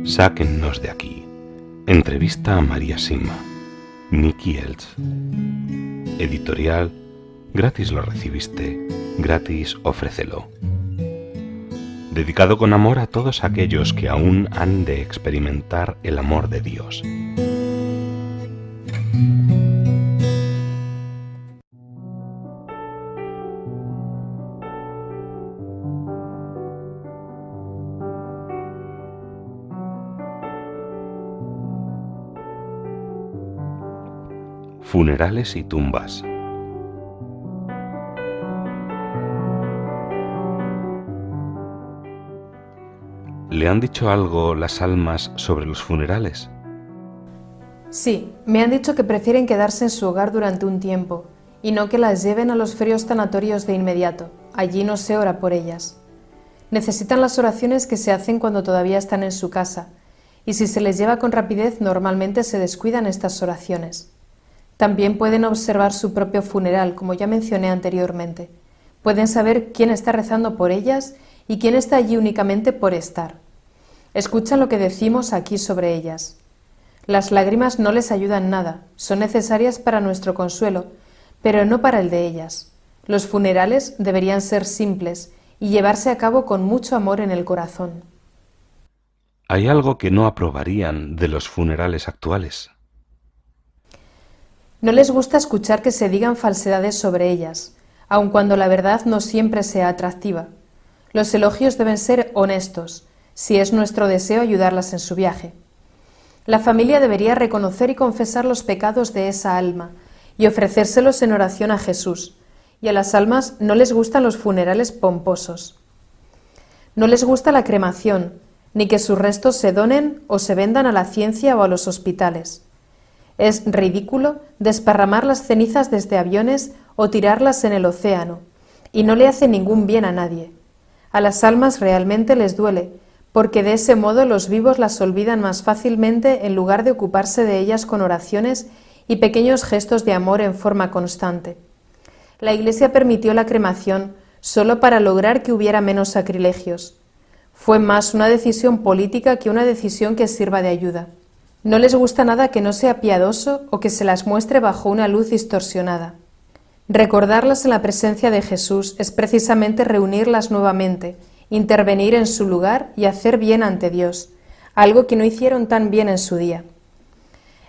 Sáquennos de aquí. Entrevista a María Sima. Nicky Elch. Editorial Gratis lo recibiste, gratis ofrécelo. Dedicado con amor a todos aquellos que aún han de experimentar el amor de Dios. Funerales y tumbas. ¿Le han dicho algo las almas sobre los funerales? Sí, me han dicho que prefieren quedarse en su hogar durante un tiempo y no que las lleven a los fríos tanatorios de inmediato. Allí no se ora por ellas. Necesitan las oraciones que se hacen cuando todavía están en su casa, y si se les lleva con rapidez normalmente se descuidan estas oraciones. También pueden observar su propio funeral, como ya mencioné anteriormente. Pueden saber quién está rezando por ellas y quién está allí únicamente por estar. Escuchan lo que decimos aquí sobre ellas. Las lágrimas no les ayudan nada, son necesarias para nuestro consuelo, pero no para el de ellas. Los funerales deberían ser simples y llevarse a cabo con mucho amor en el corazón. ¿Hay algo que no aprobarían de los funerales actuales? No les gusta escuchar que se digan falsedades sobre ellas, aun cuando la verdad no siempre sea atractiva. Los elogios deben ser honestos, si es nuestro deseo ayudarlas en su viaje. La familia debería reconocer y confesar los pecados de esa alma y ofrecérselos en oración a Jesús, y a las almas no les gustan los funerales pomposos. No les gusta la cremación, ni que sus restos se donen o se vendan a la ciencia o a los hospitales. Es ridículo desparramar las cenizas desde aviones o tirarlas en el océano, y no le hace ningún bien a nadie. A las almas realmente les duele, porque de ese modo los vivos las olvidan más fácilmente en lugar de ocuparse de ellas con oraciones y pequeños gestos de amor en forma constante. La Iglesia permitió la cremación solo para lograr que hubiera menos sacrilegios. Fue más una decisión política que una decisión que sirva de ayuda. No les gusta nada que no sea piadoso o que se las muestre bajo una luz distorsionada. Recordarlas en la presencia de Jesús es precisamente reunirlas nuevamente, intervenir en su lugar y hacer bien ante Dios, algo que no hicieron tan bien en su día.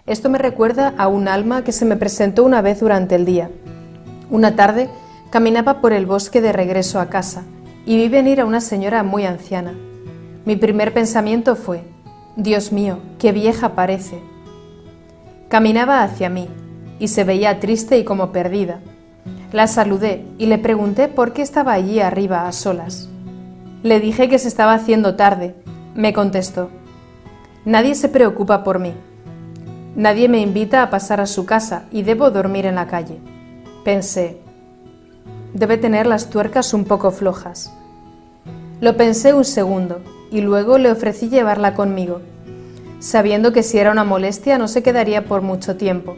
Esto me recuerda a un alma que se me presentó una vez durante el día. Una tarde caminaba por el bosque de regreso a casa y vi venir a una señora muy anciana. Mi primer pensamiento fue: Dios mío, qué vieja parece. Caminaba hacia mí y se veía triste y como perdida. La saludé y le pregunté por qué estaba allí arriba a solas. Le dije que se estaba haciendo tarde. Me contestó: nadie se preocupa por mí. Nadie me invita a pasar a su casa y debo dormir en la calle. Pensé: debe tener las tuercas un poco flojas. Lo pensé un segundo y luego le ofrecí llevarla conmigo, sabiendo que si era una molestia no se quedaría por mucho tiempo.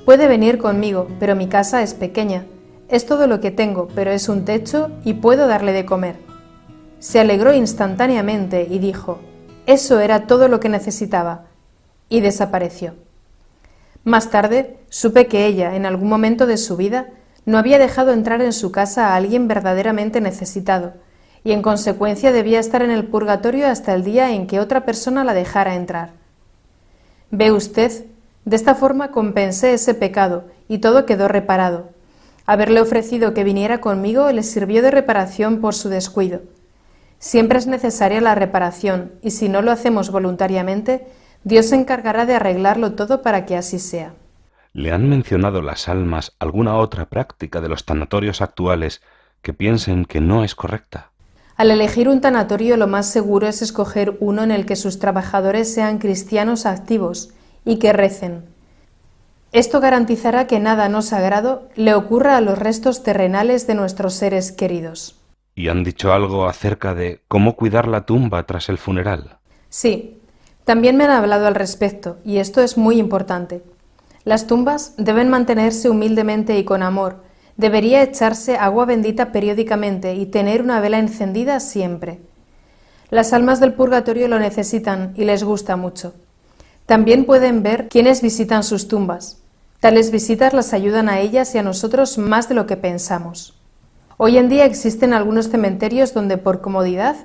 Puede venir conmigo, pero mi casa es pequeña. Es todo lo que tengo, pero es un techo y puedo darle de comer. Se alegró instantáneamente y dijo: eso era todo lo que necesitaba, y desapareció. Más tarde supe que ella, en algún momento de su vida, no había dejado entrar en su casa a alguien verdaderamente necesitado, y en consecuencia debía estar en el purgatorio hasta el día en que otra persona la dejara entrar. Ve usted, de esta forma compensé ese pecado y todo quedó reparado. Haberle ofrecido que viniera conmigo le sirvió de reparación por su descuido. Siempre es necesaria la reparación y si no lo hacemos voluntariamente, Dios se encargará de arreglarlo todo para que así sea. ¿Le han mencionado las almas alguna otra práctica de los tanatorios actuales que piensen que no es correcta? Al elegir un tanatorio, lo más seguro es escoger uno en el que sus trabajadores sean cristianos activos y que recen. Esto garantizará que nada no sagrado le ocurra a los restos terrenales de nuestros seres queridos. ¿Y han dicho algo acerca de cómo cuidar la tumba tras el funeral? Sí, También me han hablado al respecto, y esto es muy importante. Las tumbas deben mantenerse humildemente y con amor. Debería echarse agua bendita periódicamente y tener una vela encendida siempre. Las almas del purgatorio lo necesitan y les gusta mucho. También pueden ver quienes visitan sus tumbas. Tales visitas las ayudan a ellas y a nosotros más de lo que pensamos. Hoy en día existen algunos cementerios donde por comodidad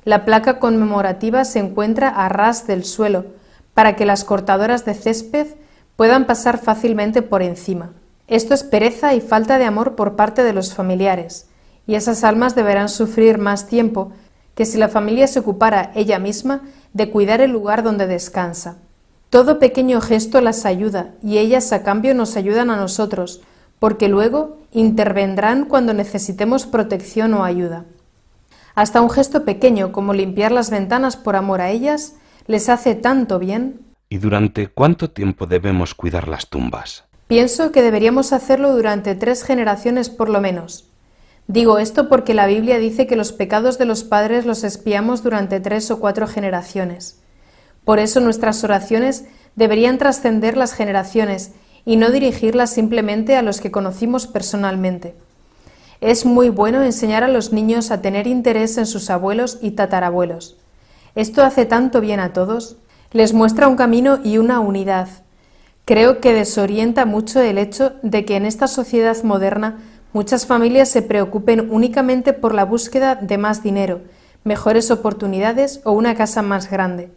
la placa conmemorativa se encuentra a ras del suelo para que las cortadoras de césped puedan pasar fácilmente por encima. Esto es pereza y falta de amor por parte de los familiares, y esas almas deberán sufrir más tiempo que si la familia se ocupara ella misma de cuidar el lugar donde descansa. Todo pequeño gesto las ayuda y ellas a cambio nos ayudan a nosotros, porque luego intervendrán cuando necesitemos protección o ayuda. Hasta un gesto pequeño como limpiar las ventanas por amor a ellas les hace tanto bien. ¿Y durante cuánto tiempo debemos cuidar las tumbas? Pienso que deberíamos hacerlo durante 3 generaciones por lo menos. Digo esto porque la Biblia dice que los pecados de los padres los expiamos durante 3 o 4 generaciones. Por eso nuestras oraciones deberían trascender las generaciones y no dirigirlas simplemente a los que conocimos personalmente. Es muy bueno enseñar a los niños a tener interés en sus abuelos y tatarabuelos. Esto hace tanto bien a todos, les muestra un camino y una unidad. Creo que desorienta mucho el hecho de que en esta sociedad moderna muchas familias se preocupen únicamente por la búsqueda de más dinero, mejores oportunidades o una casa más grande.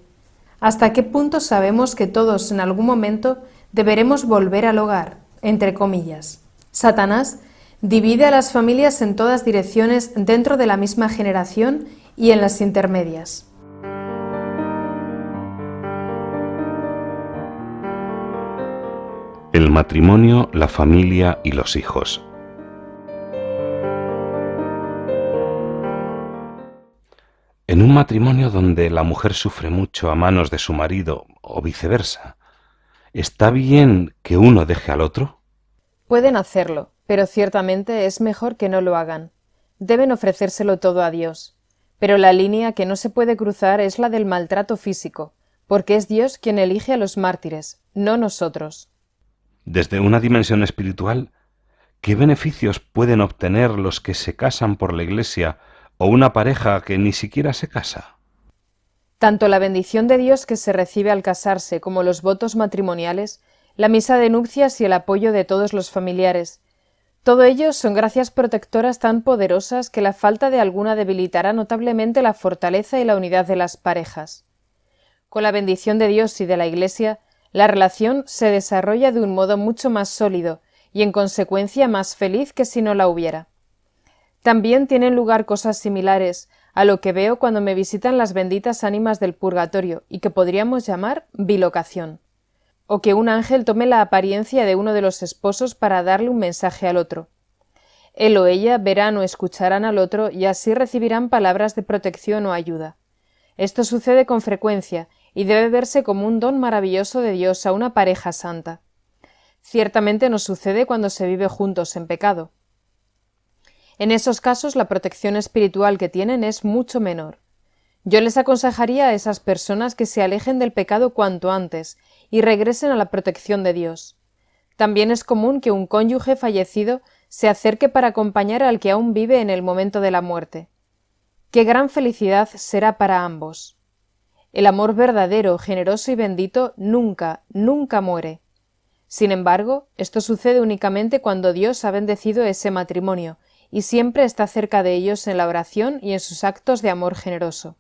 ¿Hasta qué punto sabemos que todos en algún momento deberemos volver al hogar, entre comillas? Satanás divide a las familias en todas direcciones dentro de la misma generación y en las intermedias. El matrimonio, la familia y los hijos. En un matrimonio donde la mujer sufre mucho a manos de su marido o viceversa, ¿está bien que uno deje al otro? Pueden hacerlo, pero ciertamente es mejor que no lo hagan. Deben ofrecérselo todo a Dios. Pero la línea que no se puede cruzar es la del maltrato físico, porque es Dios quien elige a los mártires, no nosotros. Desde una dimensión espiritual, ¿qué beneficios pueden obtener los que se casan por la Iglesia o una pareja que ni siquiera se casa? Tanto la bendición de Dios que se recibe al casarse como los votos matrimoniales, la misa de nupcias y el apoyo de todos los familiares. Todo ello son gracias protectoras tan poderosas que la falta de alguna debilitará notablemente la fortaleza y la unidad de las parejas. Con la bendición de Dios y de la Iglesia, la relación se desarrolla de un modo mucho más sólido y en consecuencia más feliz que si no la hubiera. También tienen lugar cosas similares a lo que veo cuando me visitan las benditas ánimas del purgatorio y que podríamos llamar bilocación. O que un ángel tome la apariencia de uno de los esposos para darle un mensaje al otro. Él o ella verán o escucharán al otro y así recibirán palabras de protección o ayuda. Esto sucede con frecuencia y debe verse como un don maravilloso de Dios a una pareja santa. Ciertamente no sucede cuando se vive juntos en pecado. En esos casos la protección espiritual que tienen es mucho menor. Yo les aconsejaría a esas personas que se alejen del pecado cuanto antes y regresen a la protección de Dios. También es común que un cónyuge fallecido se acerque para acompañar al que aún vive en el momento de la muerte. ¡Qué gran felicidad será para ambos! El amor verdadero, generoso y bendito nunca, nunca muere. Sin embargo, esto sucede únicamente cuando Dios ha bendecido ese matrimonio y siempre está cerca de ellos en la oración y en sus actos de amor generoso.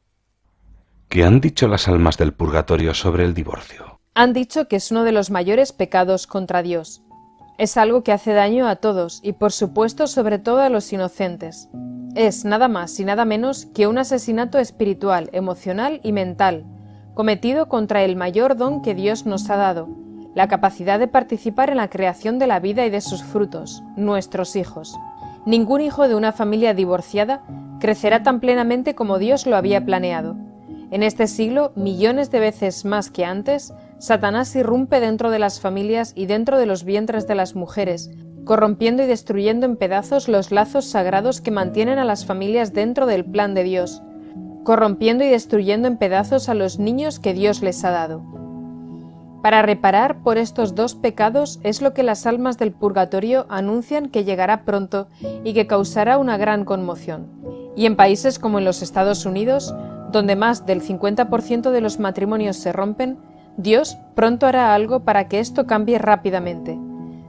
¿Qué han dicho las almas del purgatorio sobre el divorcio? Han dicho que es uno de los mayores pecados contra Dios. Es algo que hace daño a todos y, por supuesto, sobre todo a los inocentes. Es nada más y nada menos que un asesinato espiritual, emocional y mental, cometido contra el mayor don que Dios nos ha dado, la capacidad de participar en la creación de la vida y de sus frutos, nuestros hijos. Ningún hijo de una familia divorciada crecerá tan plenamente como Dios lo había planeado. En este siglo, millones de veces más que antes, Satanás irrumpe dentro de las familias y dentro de los vientres de las mujeres, corrompiendo y destruyendo en pedazos los lazos sagrados que mantienen a las familias dentro del plan de Dios. corrompiendo y destruyendo en pedazos a los niños que Dios les ha dado. Para reparar por estos dos pecados es lo que las almas del purgatorio anuncian que llegará pronto y que causará una gran conmoción. Y en países como en los Estados Unidos, donde más del 50% de los matrimonios se rompen, Dios pronto hará algo para que esto cambie rápidamente.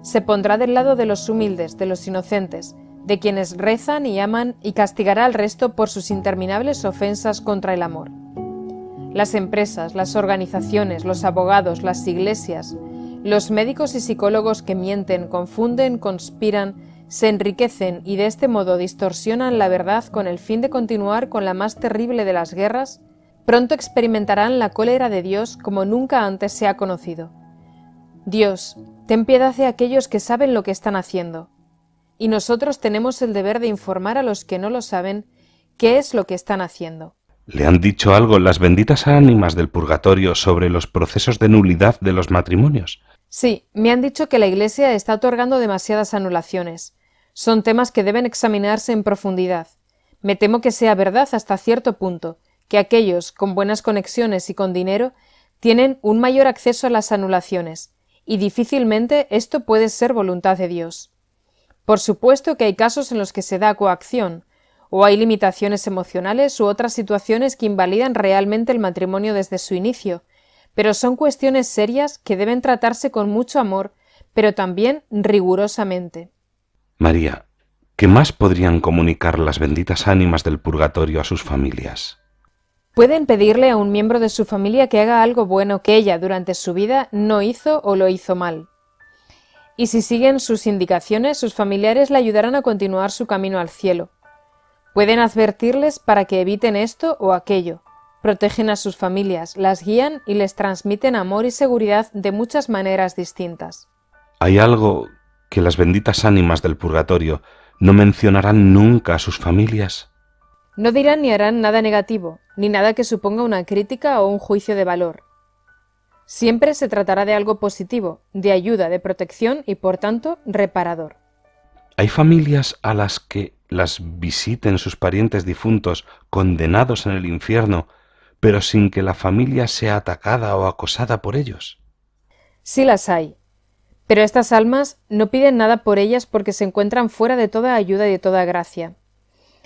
Se pondrá del lado de los humildes, de los inocentes, de quienes rezan y aman, y castigará al resto por sus interminables ofensas contra el amor. Las empresas, las organizaciones, los abogados, las iglesias, los médicos y psicólogos que mienten, confunden, conspiran, se enriquecen y de este modo distorsionan la verdad con el fin de continuar con la más terrible de las guerras, pronto experimentarán la cólera de Dios como nunca antes se ha conocido. Dios, ten piedad de aquellos que saben lo que están haciendo. Y nosotros tenemos el deber de informar a los que no lo saben qué es lo que están haciendo. ¿Le han dicho algo las benditas ánimas del purgatorio sobre los procesos de nulidad de los matrimonios? Sí, me han dicho que la Iglesia está otorgando demasiadas anulaciones. Son temas que deben examinarse en profundidad. Me temo que sea verdad hasta cierto punto, que aquellos con buenas conexiones y con dinero tienen un mayor acceso a las anulaciones, y difícilmente esto puede ser voluntad de Dios. Por supuesto que hay casos en los que se da coacción, o hay limitaciones emocionales u otras situaciones que invalidan realmente el matrimonio desde su inicio, pero son cuestiones serias que deben tratarse con mucho amor, pero también rigurosamente. María, ¿qué más podrían comunicar las benditas ánimas del purgatorio a sus familias? Pueden pedirle a un miembro de su familia que haga algo bueno que ella durante su vida no hizo o lo hizo mal. Y si siguen sus indicaciones, sus familiares le ayudarán a continuar su camino al cielo. Pueden advertirles para que eviten esto o aquello. Protegen a sus familias, las guían y les transmiten amor y seguridad de muchas maneras distintas. ¿Hay algo que las benditas ánimas del purgatorio no mencionarán nunca a sus familias? No dirán ni harán nada negativo, ni nada que suponga una crítica o un juicio de valor. Siempre se tratará de algo positivo, de ayuda, de protección y, por tanto, reparador. ¿Hay familias a las que las visiten sus parientes difuntos condenados en el infierno, pero sin que la familia sea atacada o acosada por ellos? Sí las hay, pero estas almas no piden nada por ellas porque se encuentran fuera de toda ayuda y de toda gracia.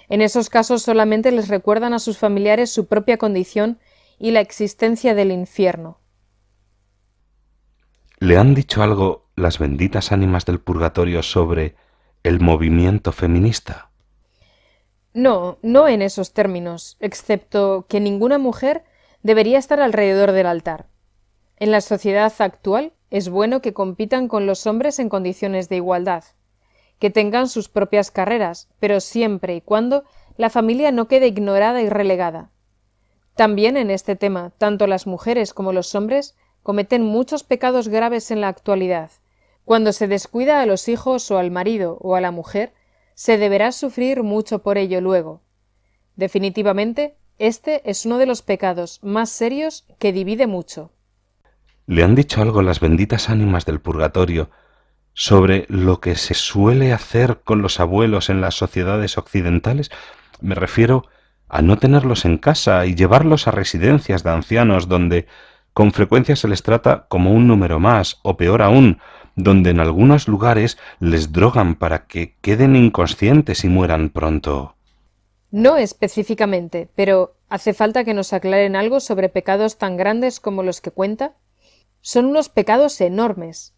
En esos casos solamente les recuerdan a sus familiares su propia condición y la existencia del infierno. ¿Le han dicho algo las benditas ánimas del purgatorio sobre el movimiento feminista? No, no en esos términos, excepto que ninguna mujer debería estar alrededor del altar. En la sociedad actual es bueno que compitan con los hombres en condiciones de igualdad, que tengan sus propias carreras, pero siempre y cuando la familia no quede ignorada y relegada. También en este tema, tanto las mujeres como los hombres cometen muchos pecados graves en la actualidad. Cuando se descuida a los hijos o al marido o a la mujer, se deberá sufrir mucho por ello luego. Definitivamente, este es uno de los pecados más serios que divide mucho. ¿Le han dicho algo las benditas ánimas del purgatorio sobre lo que se suele hacer con los abuelos en las sociedades occidentales? Me refiero a no tenerlos en casa y llevarlos a residencias de ancianos donde con frecuencia se les trata como un número más, o peor aún, donde en algunos lugares les drogan para que queden inconscientes y mueran pronto. No específicamente, pero ¿hace falta que nos aclaren algo sobre pecados tan grandes como los que cuenta? Son unos pecados enormes.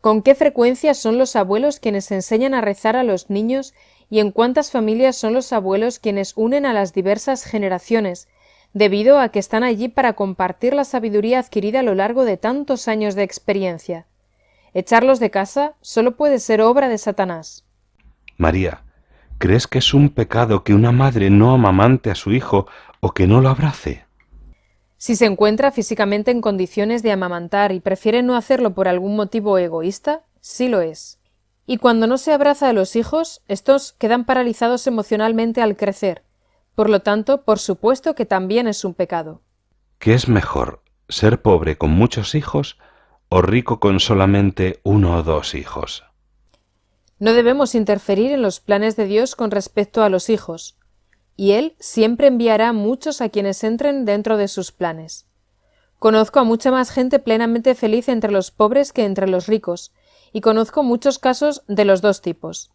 ¿Con qué frecuencia son los abuelos quienes enseñan a rezar a los niños y en cuántas familias son los abuelos quienes unen a las diversas generaciones, debido a que están allí para compartir la sabiduría adquirida a lo largo de tantos años de experiencia? Echarlos de casa solo puede ser obra de Satanás. María, ¿crees que es un pecado que una madre no amamante a su hijo o que no lo abrace? Si se encuentra físicamente en condiciones de amamantar y prefiere no hacerlo por algún motivo egoísta, sí lo es. Y cuando no se abraza a los hijos, estos quedan paralizados emocionalmente al crecer. Por lo tanto, por supuesto que también es un pecado. ¿Qué es mejor, ser pobre con muchos hijos o rico con solamente 1 o 2 hijos? No debemos interferir en los planes de Dios con respecto a los hijos, y Él siempre enviará a muchos a quienes entren dentro de sus planes. Conozco a mucha más gente plenamente feliz entre los pobres que entre los ricos, y conozco muchos casos de los dos tipos.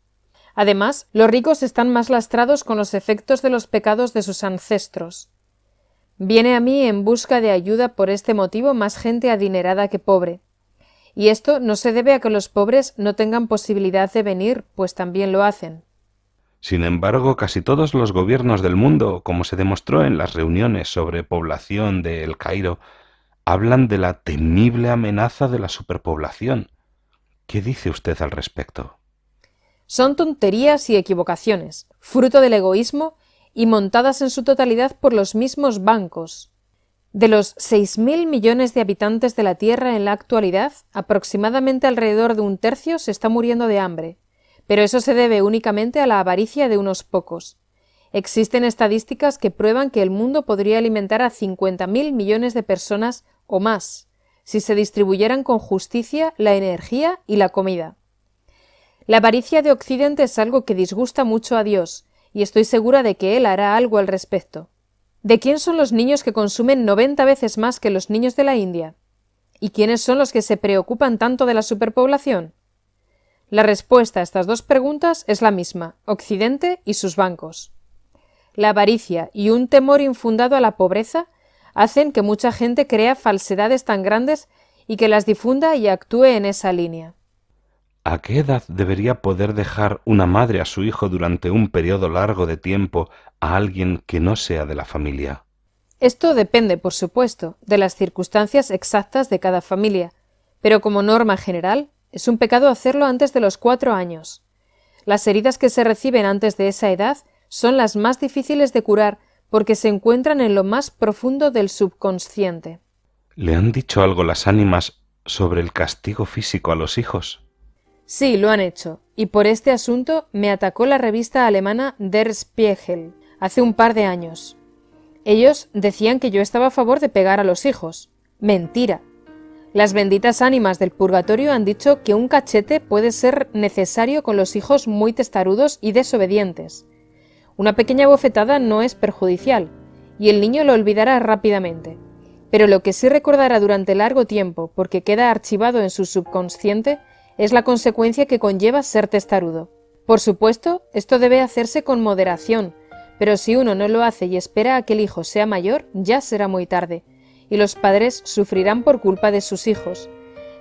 Además, los ricos están más lastrados con los efectos de los pecados de sus ancestros. Viene a mí en busca de ayuda por este motivo más gente adinerada que pobre. Y esto no se debe a que los pobres no tengan posibilidad de venir, pues también lo hacen. Sin embargo, casi todos los gobiernos del mundo, como se demostró en las reuniones sobre población de El Cairo, hablan de la temible amenaza de la superpoblación. ¿Qué dice usted al respecto? Son tonterías y equivocaciones, fruto del egoísmo y montadas en su totalidad por los mismos bancos. De los 6.000 millones de habitantes de la Tierra en la actualidad, aproximadamente alrededor de un tercio se está muriendo de hambre, pero eso se debe únicamente a la avaricia de unos pocos. Existen estadísticas que prueban que el mundo podría alimentar a 50.000 millones de personas o más, si se distribuyeran con justicia la energía y la comida. La avaricia de Occidente es algo que disgusta mucho a Dios, y estoy segura de que Él hará algo al respecto. ¿De quién son los niños que consumen 90 veces más que los niños de la India? ¿Y quiénes son los que se preocupan tanto de la superpoblación? La respuesta a estas dos preguntas es la misma: Occidente y sus bancos. La avaricia y un temor infundado a la pobreza hacen que mucha gente crea falsedades tan grandes y que las difunda y actúe en esa línea. ¿A qué edad debería poder dejar una madre a su hijo durante un periodo largo de tiempo a alguien que no sea de la familia? Esto depende, por supuesto, de las circunstancias exactas de cada familia, pero como norma general, es un pecado hacerlo antes de los 4 años. Las heridas que se reciben antes de esa edad son las más difíciles de curar porque se encuentran en lo más profundo del subconsciente. ¿Le han dicho algo las ánimas sobre el castigo físico a los hijos? Sí, lo han hecho, y por este asunto me atacó la revista alemana Der Spiegel hace un par de años. Ellos decían que yo estaba a favor de pegar a los hijos. Mentira. Las benditas ánimas del purgatorio han dicho que un cachete puede ser necesario con los hijos muy testarudos y desobedientes. Una pequeña bofetada no es perjudicial, y el niño lo olvidará rápidamente. Pero lo que sí recordará durante largo tiempo, porque queda archivado en su subconsciente, es la consecuencia que conlleva ser testarudo. Por supuesto, esto debe hacerse con moderación, pero si uno no lo hace y espera a que el hijo sea mayor, ya será muy tarde, y los padres sufrirán por culpa de sus hijos.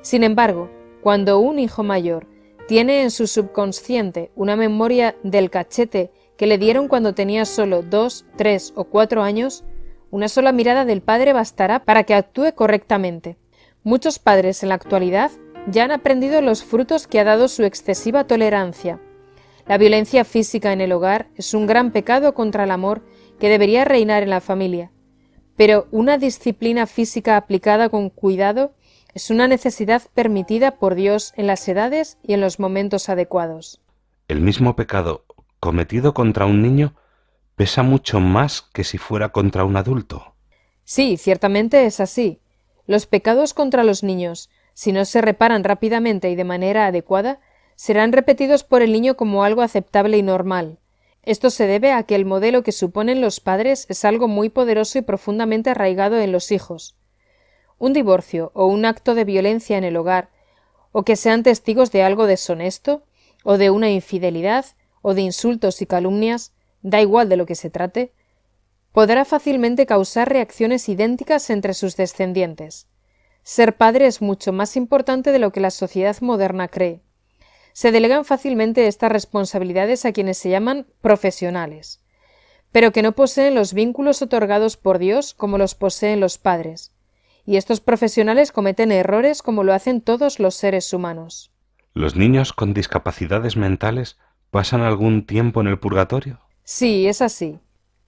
Sin embargo, cuando un hijo mayor tiene en su subconsciente una memoria del cachete que le dieron cuando tenía solo 2, 3 o 4 años, una sola mirada del padre bastará para que actúe correctamente. Muchos padres en la actualidad ya han aprendido los frutos que ha dado su excesiva tolerancia. La violencia física en el hogar es un gran pecado contra el amor que debería reinar en la familia, pero una disciplina física aplicada con cuidado es una necesidad permitida por Dios en las edades y en los momentos adecuados. El mismo pecado cometido contra un niño pesa mucho más que si fuera contra un adulto. Sí, ciertamente es así. Los pecados contra los niños, si no se reparan rápidamente y de manera adecuada, serán repetidos por el niño como algo aceptable y normal. Esto se debe a que el modelo que suponen los padres es algo muy poderoso y profundamente arraigado en los hijos. Un divorcio o un acto de violencia en el hogar, o que sean testigos de algo deshonesto, o de una infidelidad, o de insultos y calumnias, da igual de lo que se trate, podrá fácilmente causar reacciones idénticas entre sus descendientes. Ser padre es mucho más importante de lo que la sociedad moderna cree. Se delegan fácilmente estas responsabilidades a quienes se llaman profesionales, pero que no poseen los vínculos otorgados por Dios como los poseen los padres. Y estos profesionales cometen errores como lo hacen todos los seres humanos. ¿Los niños con discapacidades mentales pasan algún tiempo en el purgatorio? Sí, es así.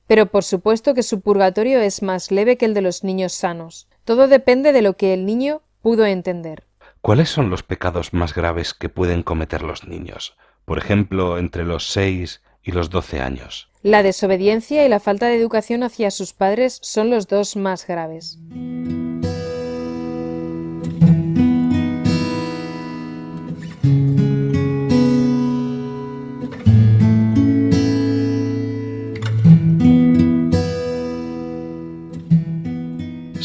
Pero por supuesto que su purgatorio es más leve que el de los niños sanos. Todo depende de lo que el niño pudo entender. ¿Cuáles son los pecados más graves que pueden cometer los niños? Por ejemplo, entre los 6 y los 12 años. La desobediencia y la falta de educación hacia sus padres son los dos más graves.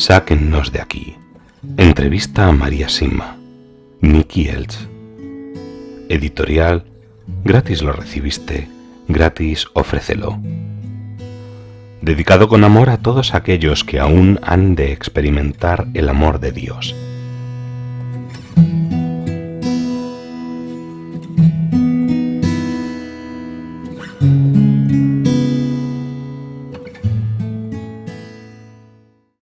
Sáquennos de aquí. Entrevista a María Sima. Nicky Elch. Editorial. Gratis lo recibiste, gratis ofrécelo. Dedicado con amor a todos aquellos que aún han de experimentar el amor de Dios.